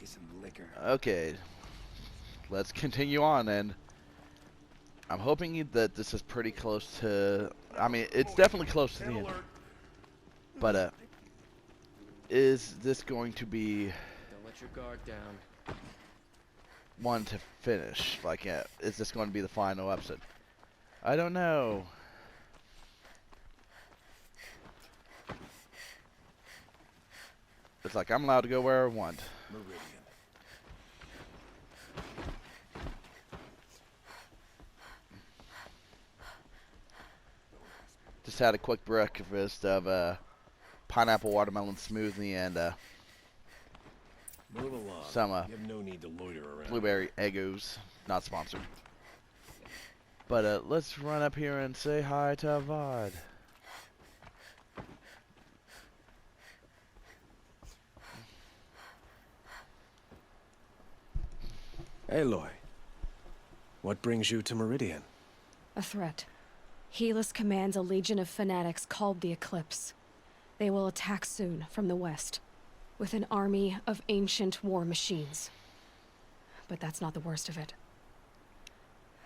get some liquor. Okay, let's continue on, and I'm hoping that this is pretty close to... I mean, it's definitely close to the end. But, is this going to be... Don't let your guard down. one to finish? Like, is this going to be the final episode? I don't know. It's like I'm allowed to go where I want. Meridian. Just had a quick breakfast of pineapple watermelon smoothie and Move along. some You have no need to loiter around. blueberry Eggos. Not sponsored. But let's run up here and say hi to Avad. Aloy, what brings you to Meridian? A threat. Helis commands a legion of fanatics called the Eclipse. They will attack soon from the west, with an army of ancient war machines. But that's not the worst of it.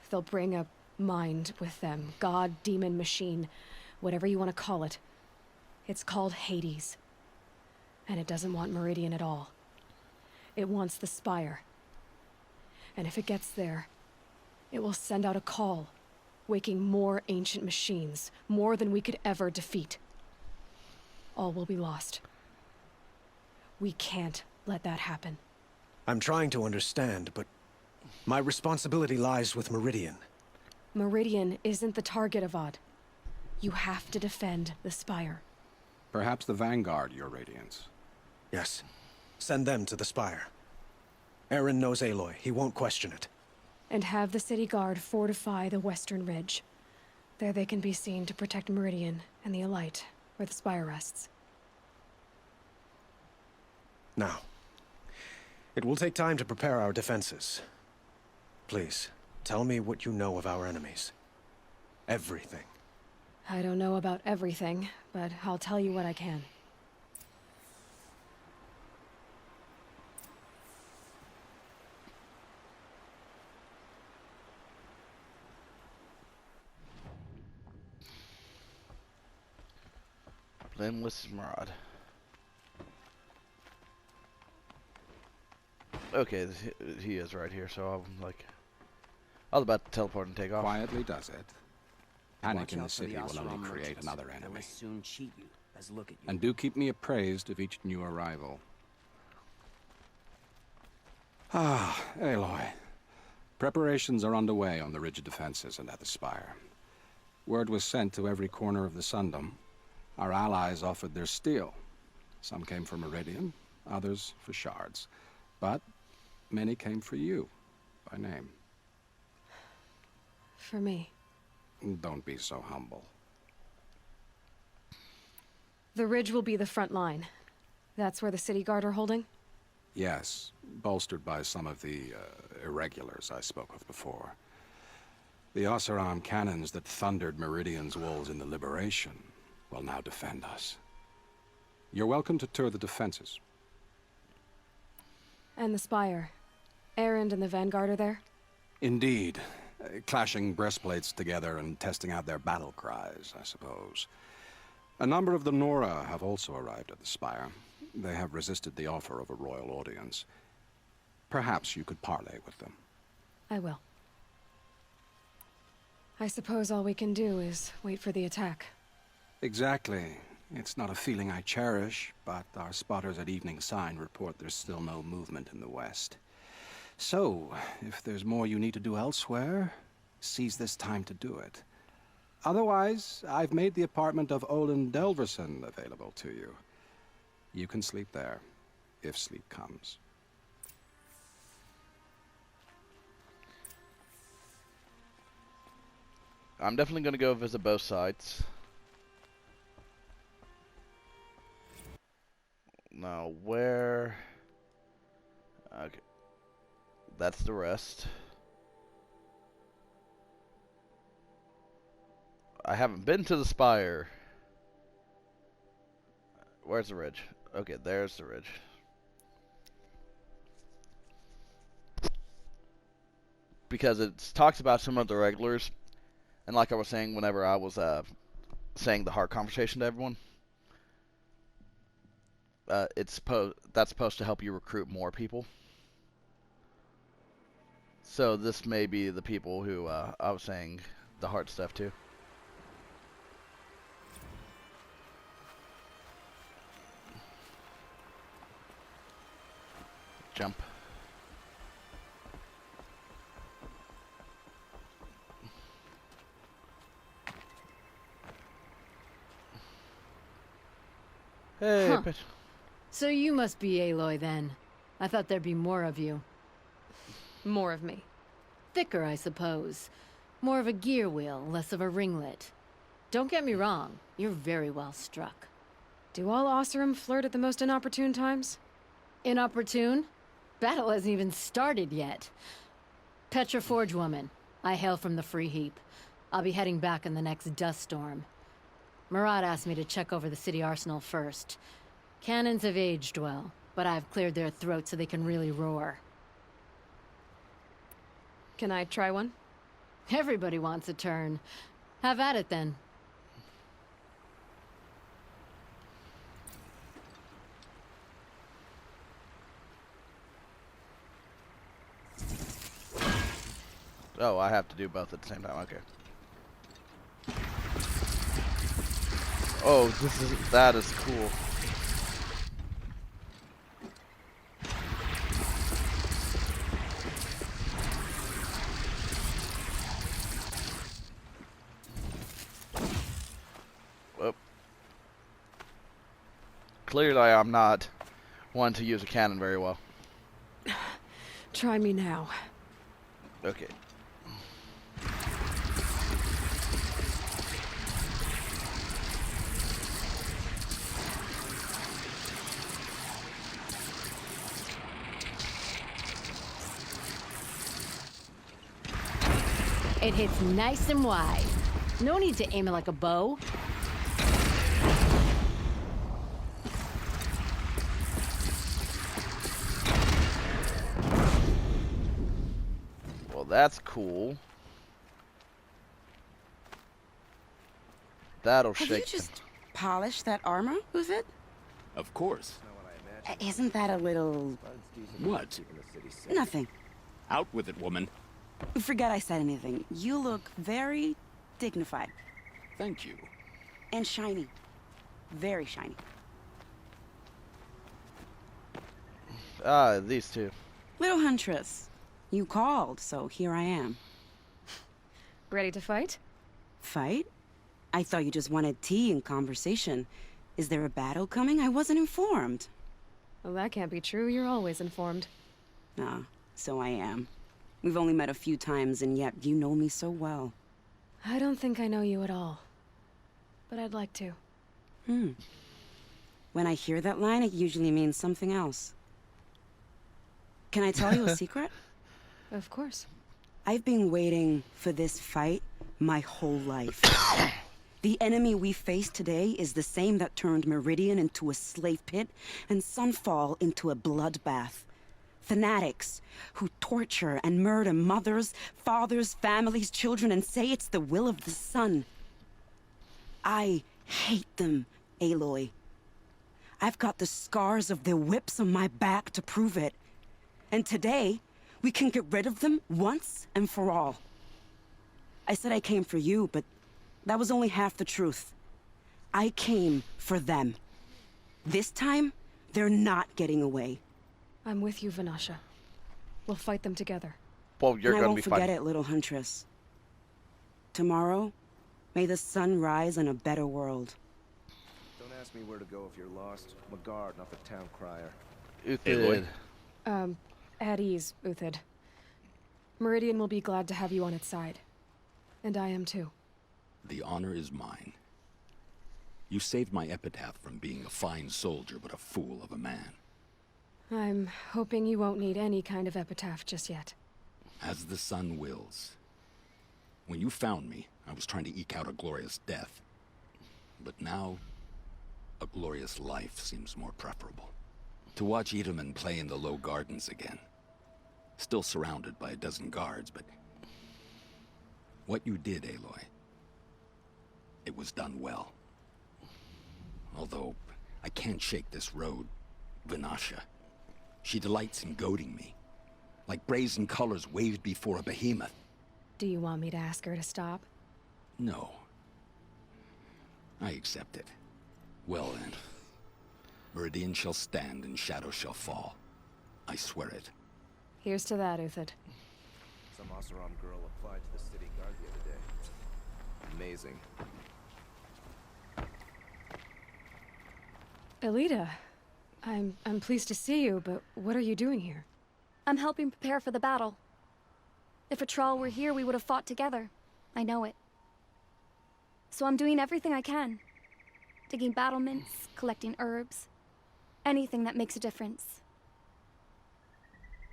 They'll bring a mind with them, god, demon, machine, whatever you want to call it. It's called Hades. And it doesn't want Meridian at all. It wants the Spire. And if it gets there, it will send out a call, waking more ancient machines, more than we could ever defeat. All will be lost. We can't let that happen. I'm trying to understand, but my responsibility lies with Meridian. Meridian isn't the target, Avad. You have to defend the Spire. Perhaps the Vanguard, Your Radiance. Yes. Send them to the Spire. Aaron knows Aloy. He won't question it. And have the city guard fortify the western ridge. There they can be seen to protect Meridian and the Elite, where the Spire rests. Now, it will take time to prepare our defenses. Please, tell me what you know of our enemies. Everything. I don't know about everything, but I'll tell you what I can. Blameless Marauder. Okay, he is right here, so I'm like... I was about to teleport and take off. Quietly does it. Panic Watch in the out for city will Oseram only create merchants. another They enemy. will soon cheat you as look at you. And do keep me appraised of each new arrival. Ah, Aloy. Preparations are underway on the ridge defenses and at the Spire. Word was sent to every corner of the Sundom. Our allies offered their steel. Some came for Meridian, others for shards. But many came for you, by name. For me. Don't be so humble. The ridge will be the front line. That's where the city guard are holding? Yes, bolstered by some of the irregulars I spoke of before. The Oseram cannons that thundered Meridian's walls in the Liberation will now defend us. You're welcome to tour the defenses. And the Spire. Erend and the Vanguard are there? Indeed. Clashing breastplates together and testing out their battle cries, I suppose. A number of the Nora have also arrived at the Spire. They have resisted the offer of a royal audience. Perhaps you could parley with them. I will. I suppose all we can do is wait for the attack. Exactly. It's not a feeling I cherish, but our spotters at Evening Sign report there's still no movement in the west. So, if there's more you need to do elsewhere, seize this time to do it. Otherwise, I've made the apartment of Olin Delverson available to you. You can sleep there, if sleep comes. I'm definitely going to go visit both sites. Now, where... Okay. That's the rest. I haven't been to the Spire. Where's the ridge? Okay, there's the ridge. because it talks about some of the regulars, and like I was saying whenever I was saying the heart conversation to everyone, that's supposed to help you recruit more people. So this may be the people who I was saying the heart stuff to. Jump. Hey, Huh. but So you must be Aloy then. I thought there'd be more of you. More of me. Thicker, I suppose. More of a gear wheel, less of a ringlet. Don't get me wrong, you're very well struck. Do all Oseram flirt at the most inopportune times? Inopportune? Battle hasn't even started yet. Petra Forge woman. I hail from the Free Heap. I'll be heading back in the next dust storm. Murad asked me to check over the city arsenal first. Cannons have aged well, but I've cleared their throats so they can really roar. Can I try one? Everybody wants a turn. Have at it then. oh, I have to do both at the same time. Okay. Oh, that is cool. Whoop. Clearly, I'm not one to use a cannon very well. Try me now. Okay. It hits nice and wide. No need to aim it like a bow. Well, that's cool. That'll Have shake you just polished that armor with it? Of course. Isn't that a little... What? Nothing. Out with it, woman. Forget I said anything. You look very dignified. Thank you. And shiny. Very shiny. Ah, these two. Little Huntress, you called, so here I am. Ready to fight? Fight? I thought you just wanted tea and conversation. Is there a battle coming? I wasn't informed. Well, that can't be true. You're always informed. Ah, so I am. We've only met a few times, and yet you know me so well. I don't think I know you at all. But I'd like to. When I hear that line, it usually means something else. Can I tell you a secret? Of course. I've been waiting for this fight my whole life. The enemy we face today is the same that turned Meridian into a slave pit and Sunfall into a bloodbath. Fanatics who torture and murder mothers, fathers, families, children, and say it's the will of the sun. I hate them, Aloy. I've got the scars of their whips on my back to prove it. And today, we can get rid of them once and for all. I said I came for you, but that was only half the truth. I came for them. This time, they're not getting away. I'm with you, Vanasha. We'll fight them together. Well, you're And I gonna won't be forget fighting. it, little Huntress. Tomorrow, may the sun rise on a better world. Don't ask me where to go if you're lost. I'm a guard, not the town crier. Uthid. At ease, Uthid. Meridian will be glad to have you on its side. And I am too. The honor is mine. You saved my epitaph from being a fine soldier, but a fool of a man. I'm hoping you won't need any kind of epitaph just yet. As the sun wills. When you found me, I was trying to eke out a glorious death. But now, a glorious life seems more preferable. To watch Edelman play in the low gardens again. Still surrounded by a dozen guards, but What you did, Aloy, it was done well. Although, I can't shake this road, Vinasha. She delights in goading me, like brazen colors waved before a behemoth. Do you want me to ask her to stop? No. I accept it. Well then. Meridian shall stand and shadow shall fall. I swear it. Here's to that, Uthid. Some Oseram girl applied to the city guard the other day. Amazing. Elita, I'm pleased to see you, but what are you doing here? I'm helping prepare for the battle. If Atral were here, we would have fought together. I know it. So I'm doing everything I can. Digging battlements, collecting herbs. Anything that makes a difference.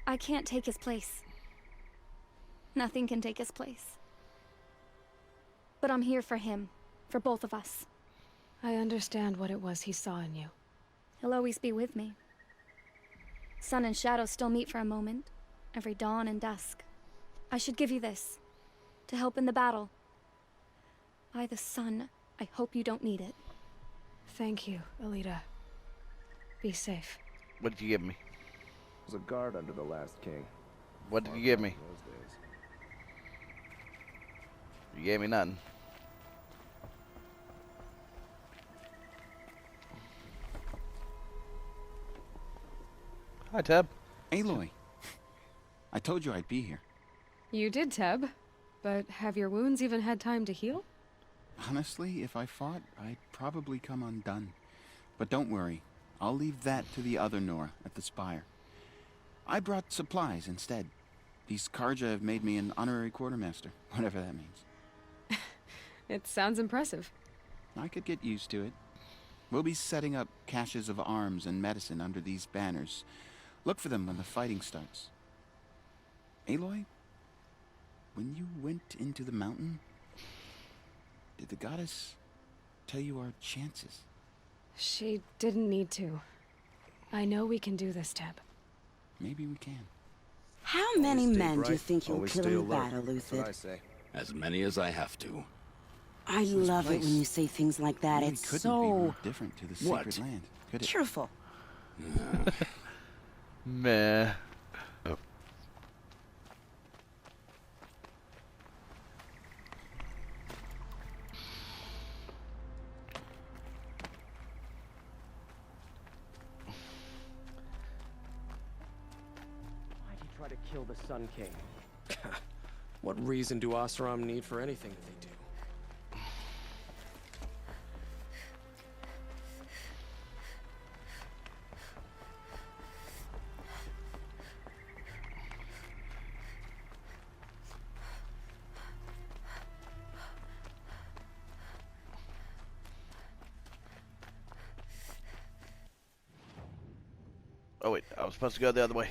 I can't take his place. Nothing can take his place. But I'm here for him. For both of us. I understand what it was he saw in you. He'll always be with me. Sun and shadow still meet for a moment. Every dawn and dusk. I should give you this. To help in the battle. By the sun, I hope you don't need it. Thank you, Elita. Be safe. What did you give me? Was a guard under the last king. What did you give me? Those days. You gave me nothing. Hi, Teb. Aloy. I told you I'd be here. You did, Teb. But have your wounds even had time to heal? Honestly, if I fought, I'd probably come undone. But don't worry. I'll leave that to the other Nora at the Spire. I brought supplies instead. These Karja have made me an honorary quartermaster, whatever that means. It sounds impressive. I could get used to it. We'll be setting up caches of arms and medicine under these banners. Look for them when the fighting starts. Aloy, when you went into the mountain, did the goddess tell you our chances? She didn't need to. I know we can do this, Teb. Maybe we can. How many Always stay men do you bright, think you'll always kill stay in alert. battle, That's what I Uthid? say. As many as I have to. I love it when you say things like that. Really It's couldn't be so more different to the What? sacred land, could it? cheerful. Meh. Why'd you try to kill the Sun King? What reason do Oseram need for anything that they do? Oh wait, I was supposed to go the other way.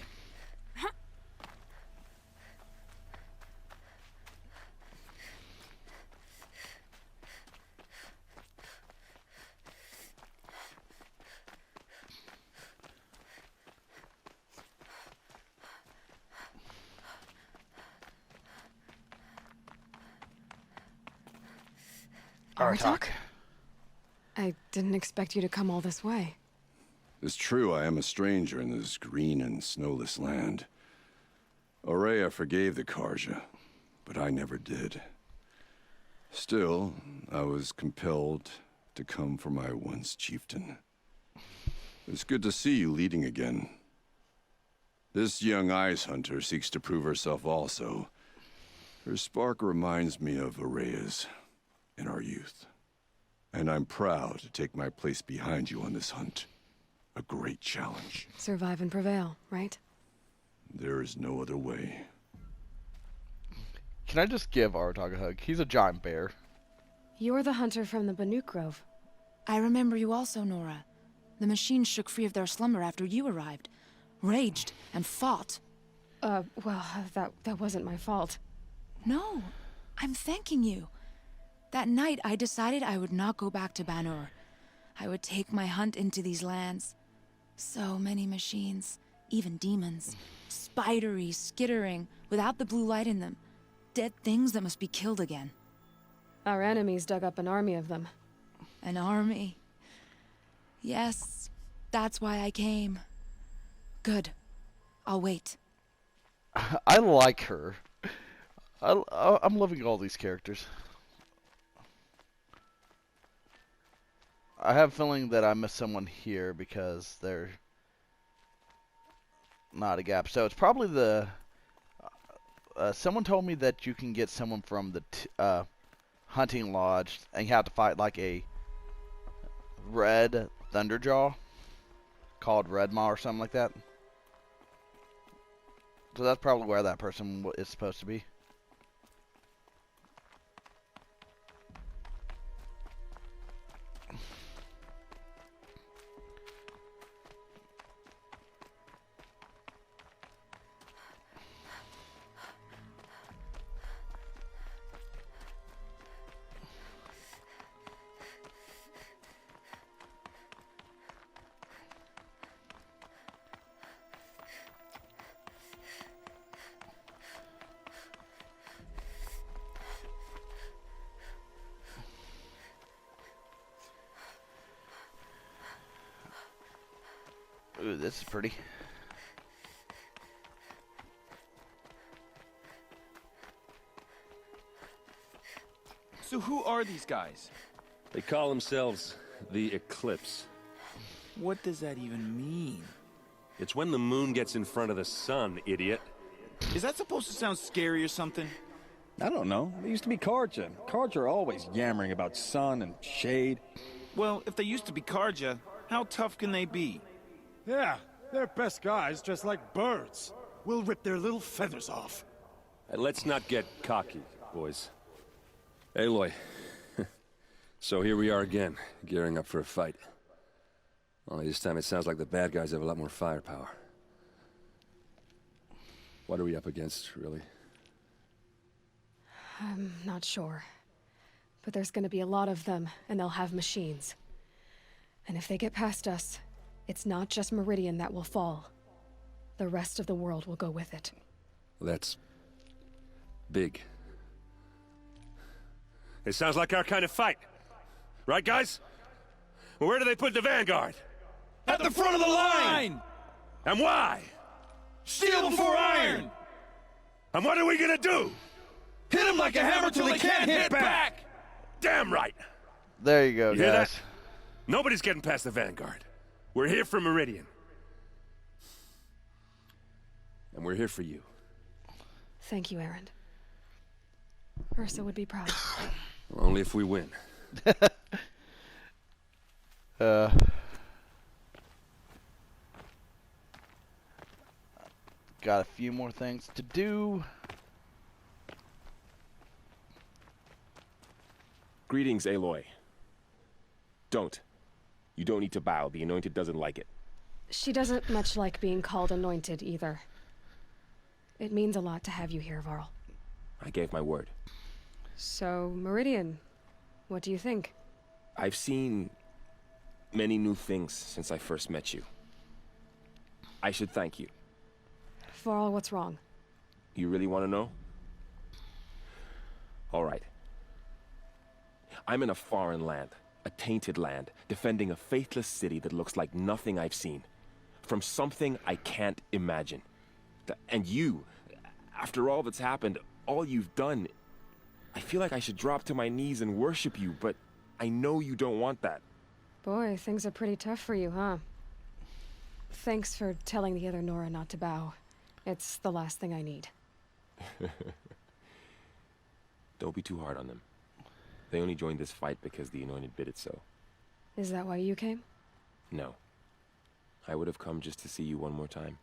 Artok? I didn't expect you to come all this way. It's true I am a stranger in this green and snowless land. Aurea forgave the Karja, but I never did. Still, I was compelled to come for my once chieftain. It's good to see you leading again. This young ice hunter seeks to prove herself also. Her spark reminds me of Aurea's in our youth. And I'm proud to take my place behind you on this hunt. A great challenge. Survive and prevail, right? There is no other way. Can I just give Artok a hug? He's a giant bear. You're the hunter from the Banuk Grove. I remember you also, Nora. The machines shook free of their slumber after you arrived. Raged and fought. Well, that wasn't my fault. No, I'm thanking you. That night, I decided I would not go back to Banur. I would take my hunt into these lands. So many machines, even demons. Spidery, skittering, without the blue light in them. dead things that must be killed again. Our enemies dug up an army of them. An army. Yes, that's why I came. Good. I'll wait. I like her. I'm loving all these characters. I have a feeling that I missed someone here because they're not a gap. So it's probably the... someone told me that you can get someone from the hunting lodge and you have to fight like a red thunderjaw called Redmaw or something like that. So that's probably where that person is supposed to be. Ooh, this is pretty. So who are these guys? They call themselves the Eclipse. What does that even mean? It's when the moon gets in front of the sun, idiot. Is that supposed to sound scary or something? I don't know. They used to be Karja. Karja are always yammering about sun and shade. Well, if they used to be Karja, how tough can they be? Yeah, they're best guys just like birds. We'll rip their little feathers off. Let's not get cocky, boys. Aloy. So here we are again, gearing up for a fight. Only this time it sounds like the bad guys have a lot more firepower. What are we up against, really? I'm not sure. But there's gonna be a lot of them, and they'll have machines. And if they get past us, it's not just Meridian that will fall. The rest of the world will go with it. That's big. It sounds like our kind of fight. Right, guys? Well, where do they put the Vanguard? At the front of the line! And why? Steel before iron! And what are we gonna do? Hit them like a hammer till they can't hit back! Damn right! There you go, You guys. hear that? Nobody's getting past the Vanguard. We're here for Meridian. And we're here for you. Thank you, Erend. Ursa would be proud. Only if we win. Got a few more things to do. Greetings, Aloy. Don't. You don't need to bow. The Anointed doesn't like it. She doesn't much like being called anointed, either. It means a lot to have you here, Varl. I gave my word. So, Meridian, what do you think? I've seen many new things since I first met you. I should thank you. Varl, what's wrong? You really want to know? All right. I'm in a foreign land, a tainted land, defending a faithless city that looks like nothing I've seen. From something I can't imagine. And you, after all that's happened, all you've done, I feel like I should drop to my knees and worship you, but I know you don't want that. Boy, things are pretty tough for you, huh? Thanks for telling the other Nora not to bow. It's the last thing I need. Don't be too hard on them. They only joined this fight because the Anointed bid it so. Is that why you came? No. I would have come just to see you one more time.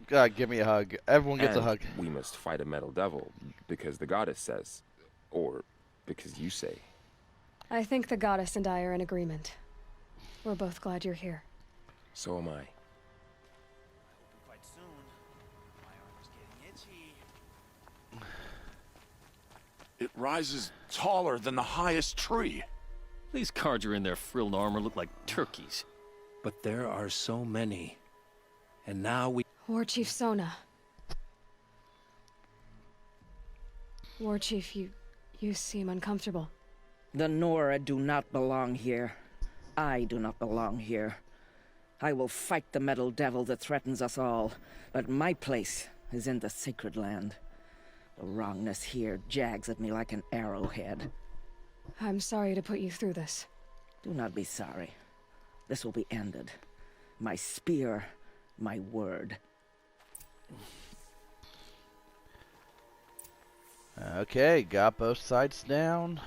God, give me a hug. Everyone gets a hug. We must fight a metal devil, because the goddess says. Or because you say. I think the goddess and I are in agreement. We're both glad you're here. So am I. Fight soon. My arm is getting itchy. It rises taller than the highest tree. These Karja in their frilled armor look like turkeys. But there are so many. And now we... War Chief Sona. War Chief, you seem uncomfortable. The Nora do not belong here. I do not belong here. I will fight the metal devil that threatens us all, but my place is in the sacred land. The wrongness here jags at me like an arrowhead. I'm sorry to put you through this. Do not be sorry. This will be ended. My spear, my word. Okay, got both sides down.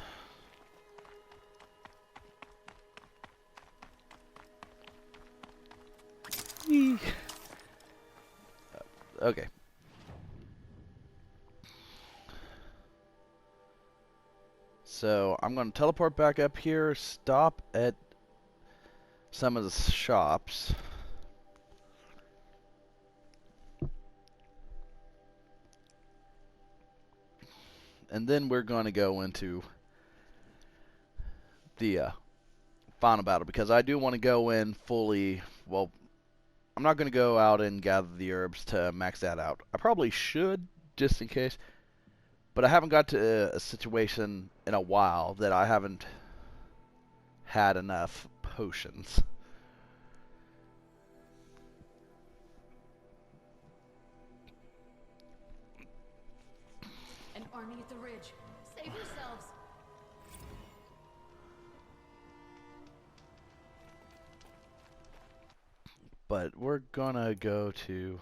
Okay. So I'm going to teleport back up here, stop at some of the shops. And then we're going to go into the final battle, because I do want to go in fully. Well, I'm not going to go out and gather the herbs to max that out. I probably should, just in case. But I haven't got to a situation in a while that I haven't had enough potions. An army at the ridge. Save yourselves. But we're gonna go to...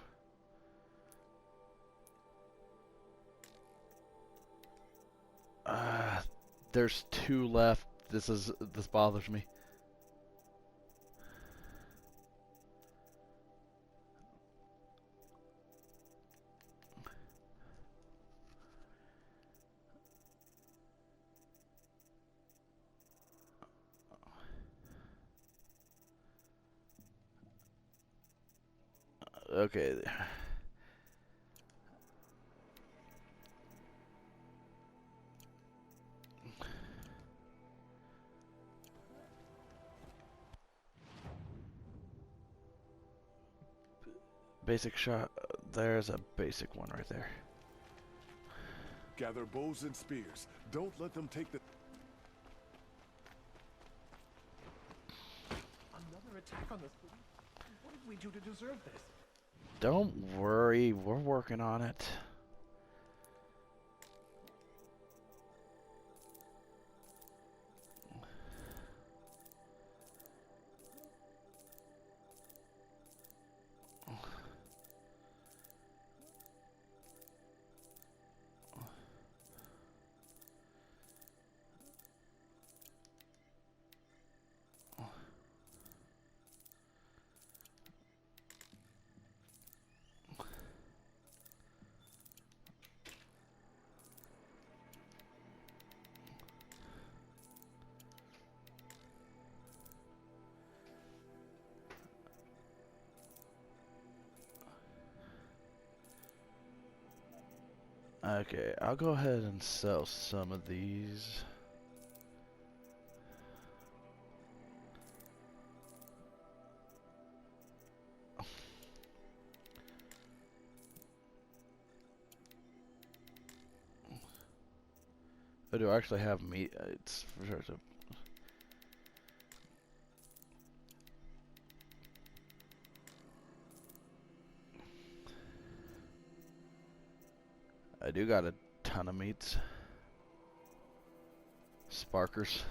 there's 2 left. This bothers me. Okay. Basic shot. There's a basic one right there. Gather bows and spears. Don't let them take the... Another attack on the city? What did we do to deserve this? Don't worry, we're working on it. Okay, I'll go ahead and sell some of these. Oh, do I actually have meat? It's for sure. I do got a ton of meats. Sparkers.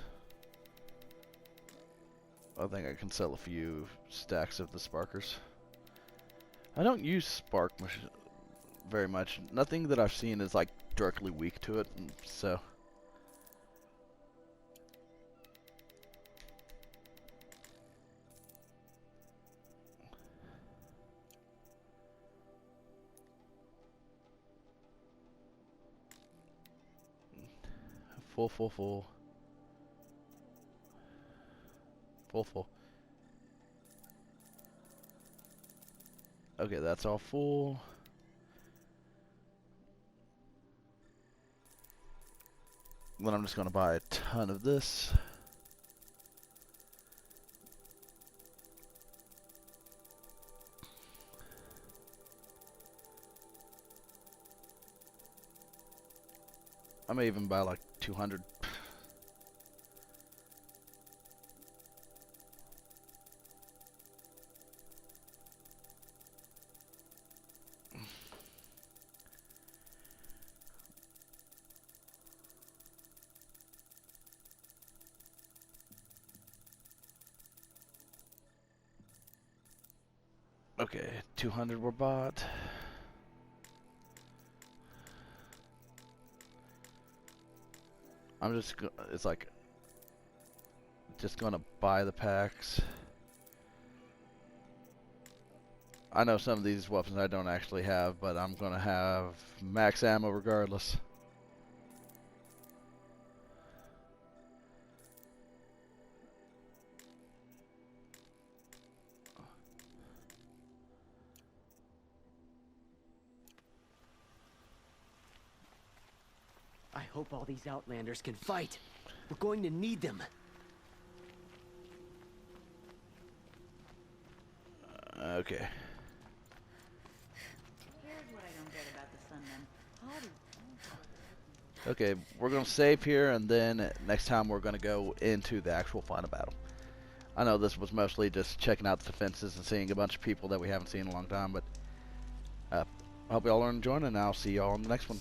I think I can sell a few stacks of the sparkers. I don't use spark very much. Nothing that I've seen is like directly weak to it, so. Full. Full. Okay, that's all full. Then I'm just going to buy a ton of this. I may even buy like 200. Okay, 200 were bought. I'm just, it's like, just gonna buy the packs. I know some of these weapons I don't actually have, but I'm gonna have max ammo regardless. I hope all these Outlanders can fight. We're going to need them. Okay. Here's what I don't get about the Sunmen. How do Okay, we're gonna save here, and then next time we're gonna go into the actual final battle. I know this was mostly just checking out the defenses and seeing a bunch of people that we haven't seen in a long time, but I hope y'all are enjoying, and I'll see y'all on the next one.